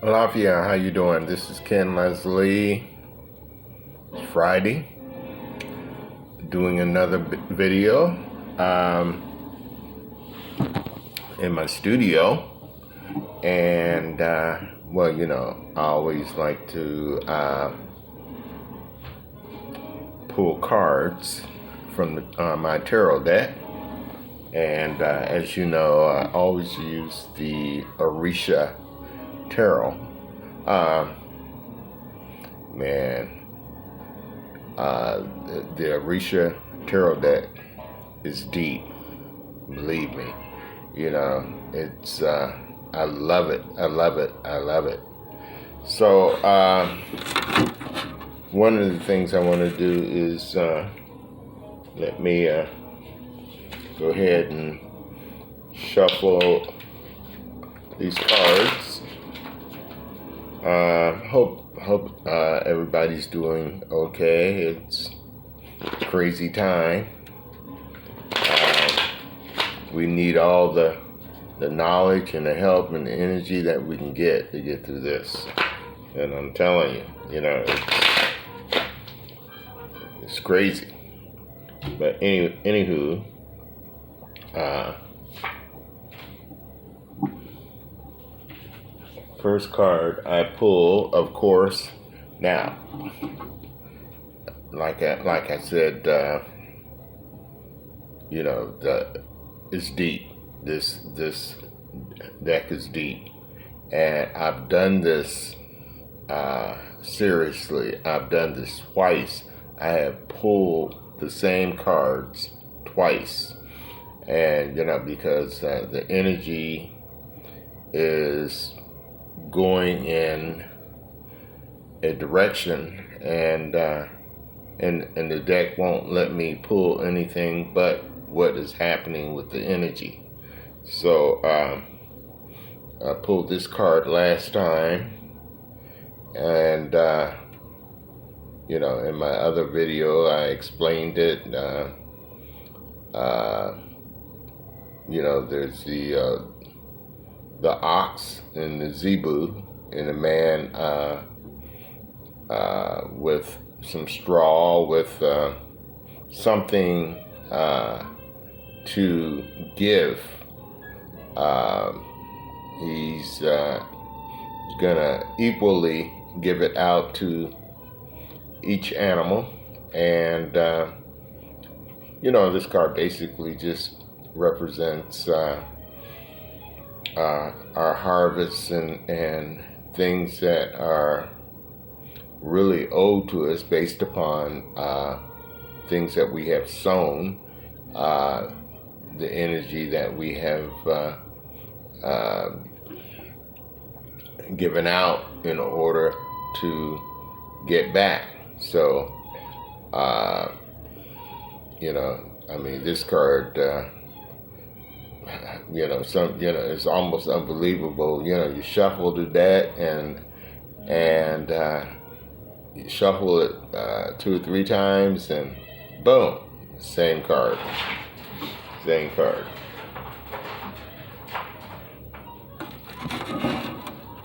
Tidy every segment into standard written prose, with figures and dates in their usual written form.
Lafayette, how you doing? This is Ken Leslie. It's Friday. Doing another video in my studio. And, well, you know, I always like to pull cards from my tarot deck. And as you know, I always use the Orisha tarot. The Orisha tarot deck is deep. Believe me. You know, it's I love it. I love it. I love it. So one of the things I want to do is let me go ahead and shuffle these cards. Hope everybody's doing okay. It's a crazy time. We need all the knowledge and the help and the energy that we can get to get through this. And I'm telling you, you know, it's crazy. But anywho, first card I pull, of course. Now, like I said, you know, it's deep. This deck is deep, and I've done this seriously. I've done this twice. I have pulled the same cards twice, and you know, because the energy is going in a direction, and the deck won't let me pull anything but what is happening with the energy. So I pulled this card last time, and you know, in my other video I explained it. You know, there's the ox and the zebu, and a man with some straw, with something to give. He's gonna equally give it out to each animal, and you know, this card basically just represents our harvests and things that are really owed to us based upon things that we have sown, the energy that we have given out in order to get back. So, you know, I mean, this card, you know, it's almost unbelievable. You know, you shuffle the deck and you shuffle it 2 or 3 times, and boom, same card. Same card.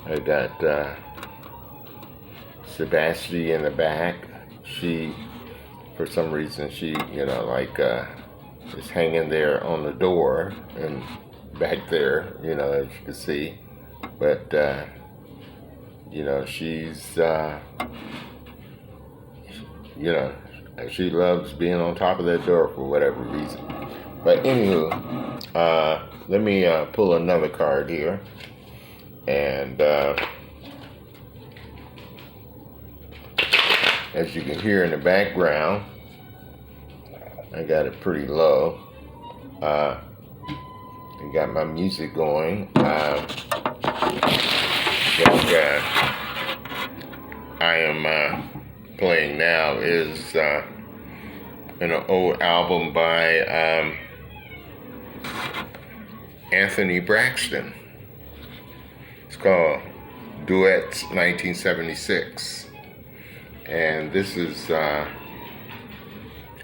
I got Sebastian in the back. She, for some reason, you know, like is hanging there on the door and back there, you know, as you can see. But you know, she's you know, she loves being on top of that door for whatever reason. But anywho, let me pull another card here, and as you can hear in the background, I got it pretty low. I got my music going. I am playing now is an old album by Anthony Braxton. It's called Duets 1976. And this is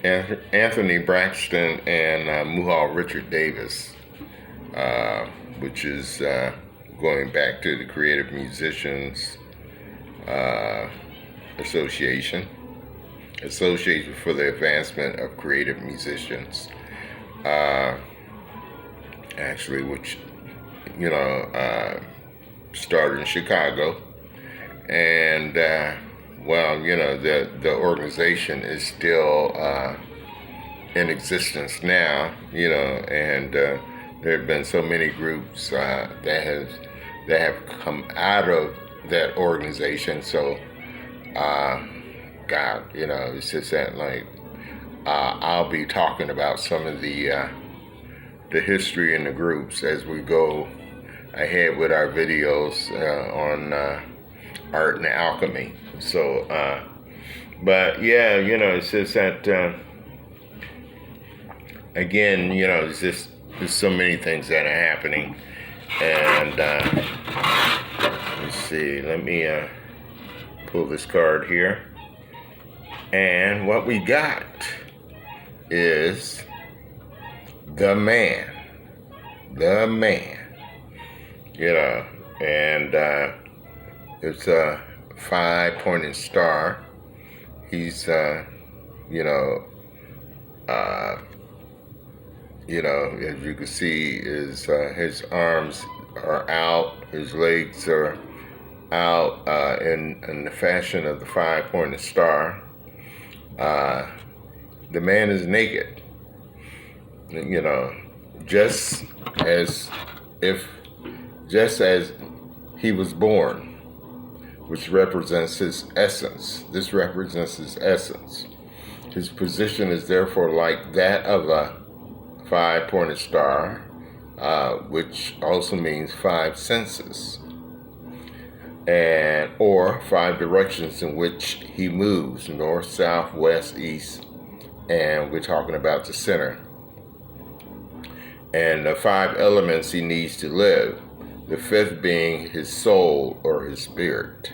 Anthony Braxton and Muhal Richard Davis, which is, of going back to the Creative Musicians Association for the Advancement of Creative Musicians, actually, which, started in Chicago. And, the organization is still in existence now, and there have been so many groups that have come out of that organization. So, God, it's just that, like, I'll be talking about some of the history in the groups as we go ahead with our videos on art and alchemy. So, but yeah, it's just that, again, there's so many things that are happening. And let's see, let me pull this card here. And what we got is the man, and it's a 5-pointed star. He's, as you can see, his arms are out, his legs are out in the fashion of the 5-pointed star. The man is naked, just as he was born, which represents his essence. This represents his essence. His position is therefore like that of a 5-pointed star, which also means 5 senses, or 5 directions in which he moves: north, south, west, east, and we're talking about the center. And the 5 elements he needs to live, the 5th being his soul or his spirit.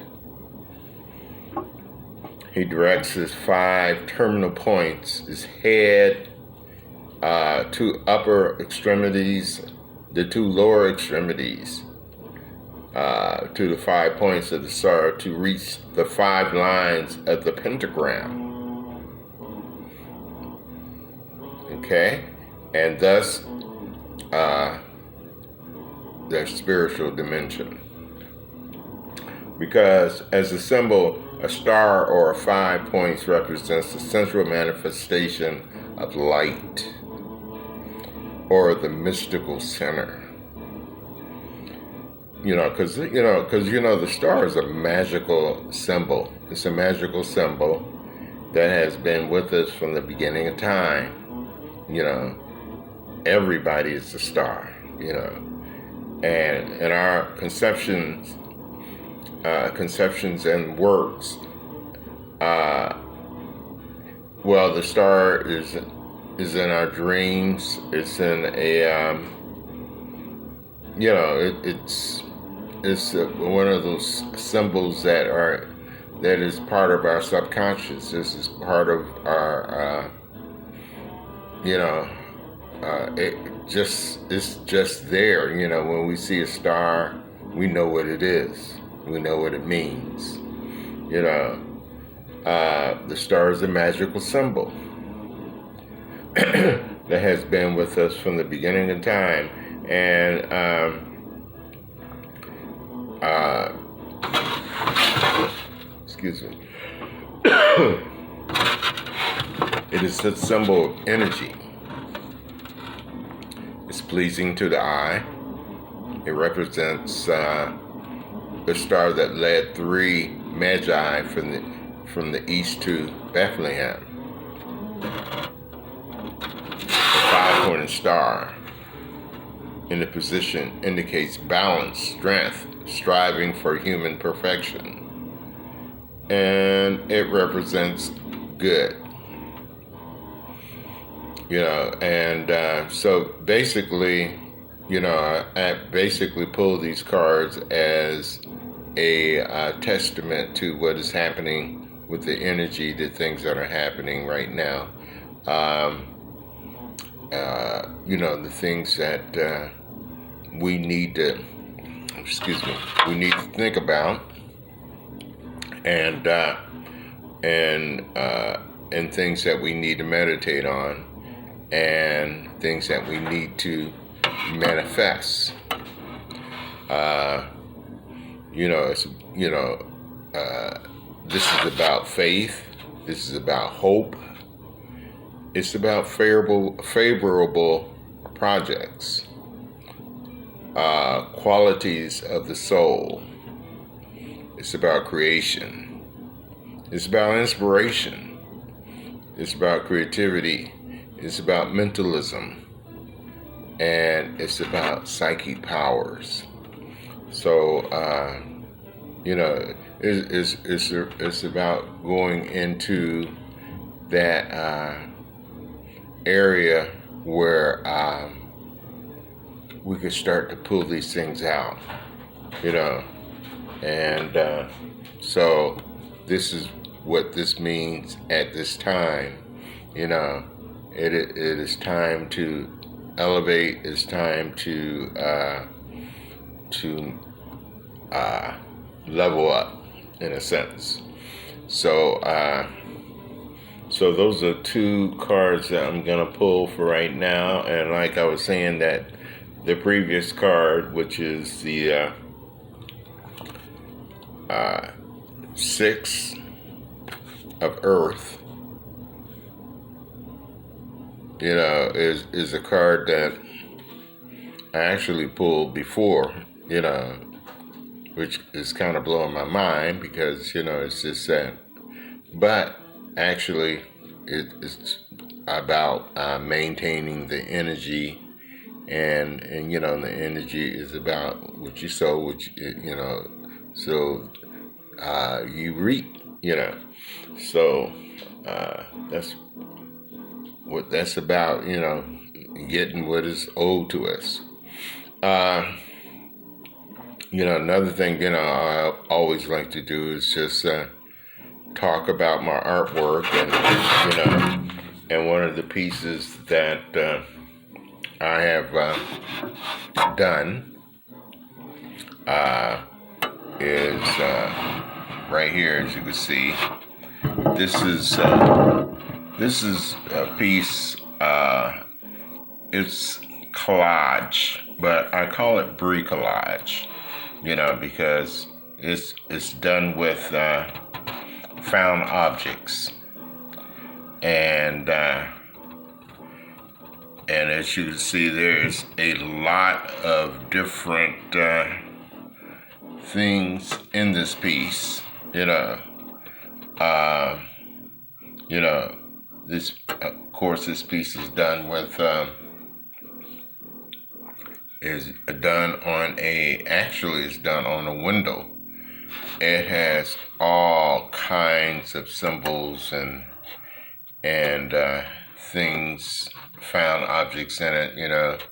He directs his 5 terminal points, his head, 2 upper extremities, the 2 lower extremities, to the 5 points of the star to reach the 5 lines of the pentagram. Okay? And thus, their spiritual dimension. Because as a symbol, a star or 5 points represents the central manifestation of light, or the mystical center. Because the star is a magical symbol. It's a magical symbol that has been with us from the beginning of time. Everybody is a star. And in our conceptions and works, the star is in our dreams. It's in it's one of those symbols that is part of our subconscious. This is part of our it's just there. When we see a star, we know what it is. We know what it means. The star is a magical symbol that has been with us from the beginning of time. And excuse me. It is a symbol of energy. It's pleasing to the eye. It represents the star that led 3 magi from the east to Bethlehem. The 5-pointed star in the position indicates balance, strength, striving for human perfection. And it represents good. So basically, I basically pull these cards as a testament to what is happening with the energy, the things that are happening right now. The things that we need to excuse me, we need to think about, and things that we need to meditate on, and things that we need to manifest. It's this is about faith. This is about hope. It's about favorable projects, qualities of the soul. It's about creation. It's about inspiration. It's about creativity. It's about mentalism. And it's about psychic powers. So, it's about going into that area where we could start to pull these things out, and so this is what this means at this time. It is time to elevate. It's time to level up, in a sense. So those are two cards that I'm gonna pull for right now. And like I was saying, that the previous card, which is the Six of Earth, is a card that I actually pulled before, which is kind of blowing my mind, because it's just that. But actually, it's about maintaining the energy, and the energy is about what you sow, so you reap, So that's what that's about, getting what is owed to us. Another thing, I always like to do is just talk about my artwork, and one of the pieces that I have done is right here, as you can see. This is a piece. It's collage, but I call it bricolage, because it's done with found objects, and as you can see, there's a lot of different things in this piece. This, of course, this piece is done with is done on a window. It has all kinds of symbols and things, found objects in it,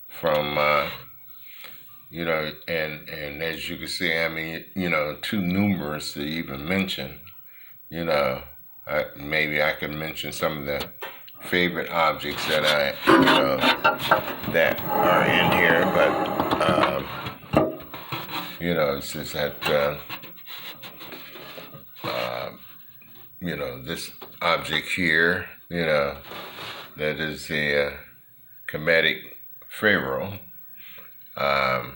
from and as you can see, too numerous to even mention. Maybe I can mention some of the favorite objects that that are in here, but it's just that this object here, that is the Kemetic pharaoh, and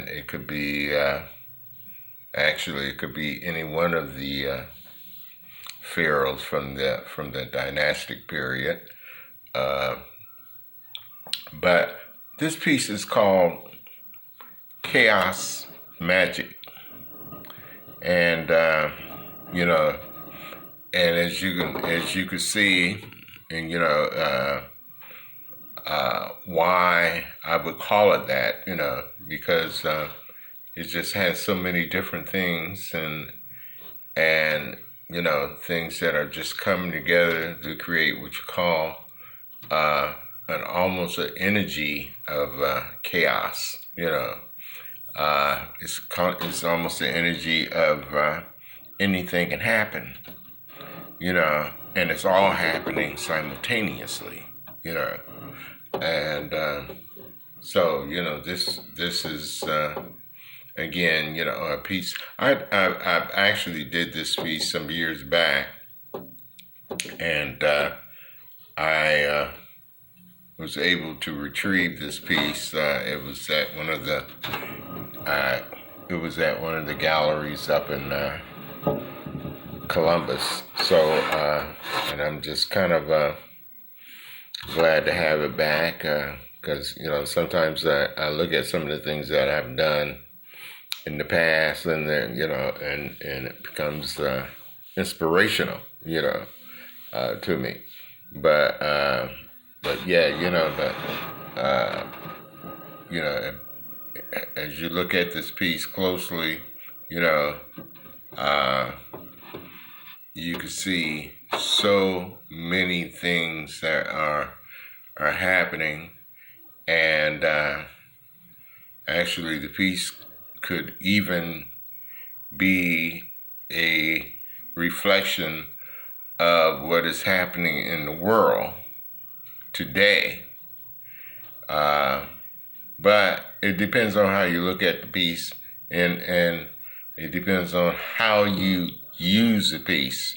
it could be actually, it could be any one of the pharaohs from the dynastic period. But this piece is called Chaos Magic, and and as you can see, and why I would call it that, because it just has so many different things, and things that are just coming together to create what you call almost an energy of chaos. It's almost the energy of anything can happen. And it's all happening simultaneously. And So, this is again, a piece. I actually did this piece some years back, and I was able to retrieve this piece. Uh, it was at one of the galleries up in Columbus. So, and I'm just kind of glad to have it back, because sometimes I look at some of the things that I've done in the past, and then and it becomes inspirational, to me. But yeah, uh, you know, as you look at this piece closely, you know, uh, you can see so many things that are happening, and actually, the piece could even be a reflection of what is happening in the world today. But it depends on how you look at the piece, and it depends on how you use the piece,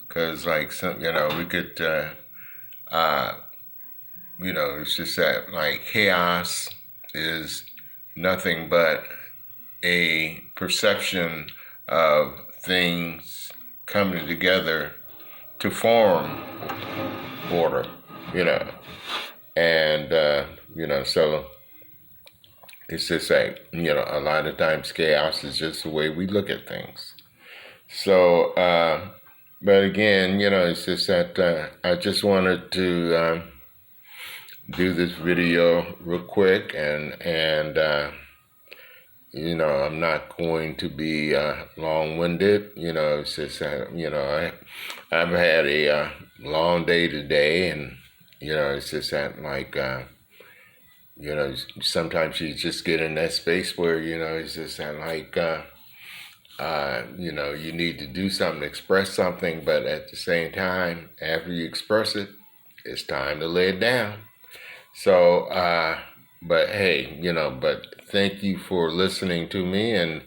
because like we could, it's just that like chaos is nothing but a perception of things coming together to form order, you know. And, so it's just like, a lot of times chaos is just the way we look at things. So, but again, it's just that I just wanted to do this video real quick, and I'm not going to be long-winded. It's just that, I've had a long day today, and, it's just that, like, sometimes you just get in that space where, it's just that, like, you need to do something, express something, but at the same time, after you express it, it's time to lay it down. So, but hey, but thank you for listening to me, and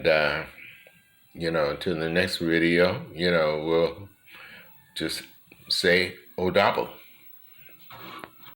until the next video, we'll just say Odabo.